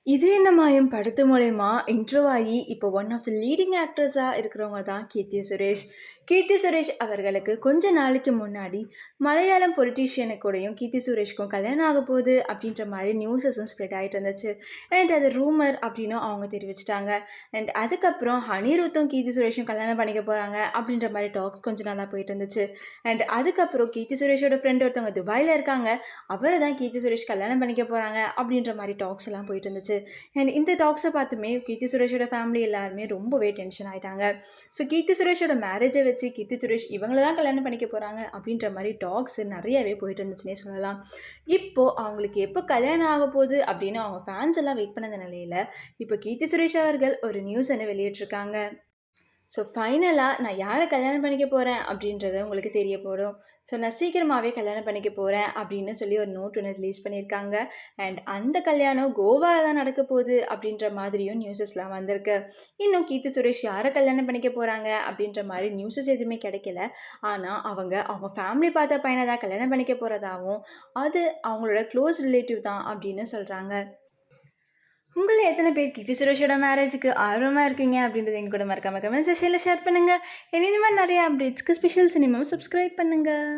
இது என்ன மாயம் படத்து மூலியமா இன்ட்ரோ ஆகி இப்போ ஒன் ஆஃப் த லீடிங் ஆக்ட்ரஸா இருக்கிறவங்க தான் கீர்த்தி சுரேஷ். கீர்த்தி சுரேஷ் அவர்களுக்கு கொஞ்ச நாளைக்கு முன்னாடி மலையாளம் பொலிட்டீஷியனு கூடயும் கீர்த்தி சுரேஷ்க்கும் கல்யாணம் ஆக போகுது அப்படின்ற மாதிரி நியூஸஸும் ஸ்ப்ரெட் ஆகிட்டு இருந்துச்சு. அண்ட் அது ரூமர் அப்படின்னு அவங்க தெரிவிச்சிட்டாங்க. அண்ட் அதுக்கப்புறம் அனிருத்தும் கீர்த்தி சுரேஷும் கல்யாணம் பண்ணிக்க போகிறாங்க அப்படின்ற மாதிரி டாக்ஸ் கொஞ்ச நாளாக போயிட்டு இருந்துச்சு. அண்ட் அதுக்கப்புறம் கீர்த்தி சுரேஷோட ஃப்ரெண்ட் ஒருத்தவங்க துபாயில் இருக்காங்க, அவரை தான் கீர்த்தி சுரேஷ் கல்யாணம் பண்ணிக்க போகிறாங்க அப்படின்ற மாதிரி டாக்ஸ் எல்லாம் போயிட்டு இருந்துச்சு. அண்ட் இந்த டாக்ஸை பார்த்துமே கீர்த்தி சுரேஷோட ஃபேமிலி எல்லாருமே ரொம்பவே டென்ஷன் ஆகிட்டாங்க. ஸோ கீர்த்தி சுரேஷோட மேரேஜை வச்சு கீர்த்தி சுரேஷ் இவங்கள தான் கல்யாணம் பண்ணிக்க போகிறாங்க அப்படின்ற மாதிரி டாக்ஸ் நிறையவே போயிட்டு இருந்துச்சுன்னே சொல்லலாம். இப்போது அவங்களுக்கு எப்போ கல்யாணம் ஆக போகுது அப்படின்னு அவங்க ஃபேன்ஸ் எல்லாம் வெயிட் பண்ண நிலையில் இப்போ கீர்த்தி சுரேஷ் அவர்கள் ஒரு நியூஸ் ஒன்று வெளியிட்டிருக்காங்க. ஸோ ஃபைனலாக நான் யாரை கல்யாணம் பண்ணிக்க போகிறேன் அப்படின்றது உங்களுக்கு தெரிய போடும். ஸோ நான் சீக்கிரமாகவே கல்யாணம் பண்ணிக்க போகிறேன் அப்படின்னு சொல்லி ஒரு நோட் ஒன்று ரிலீஸ் பண்ணியிருக்காங்க. அண்ட் அந்த கல்யாணம் கோவாவில் தான் நடக்க போகுது அப்படின்ற மாதிரியும் நியூஸஸ்லாம் வந்திருக்கு. இன்னும் கீர்த்தி சுரேஷ் யாரை கல்யாணம் பண்ணிக்க போகிறாங்க அப்படின்ற மாதிரி நியூஸஸ் எதுவுமே கிடைக்கல. ஆனால் அவங்க ஃபேமிலி பார்த்த பையனை தான் கல்யாணம் பண்ணிக்க போகிறதாகவும் அது அவங்களோட க்ளோஸ் ரிலேட்டிவ் தான் அப்படின்னு சொல்கிறாங்க. உங்களை எத்தனை பேர் கீர்த்தி சுரேஷோட மேரேஜுக்கு ஆர்வமாக இருக்கீங்க அப்படின்றது எங்க கூட மறக்காம கமெண்ட் செக்ஷனில் ஷேர் பண்ணுங்கள். இனி இந்த மாதிரி நிறைய அப்டேட்ஸ்க்கு ஸ்பெஷல் சினிமாவை சப்ஸ்கிரைப் பண்ணுங்கள்.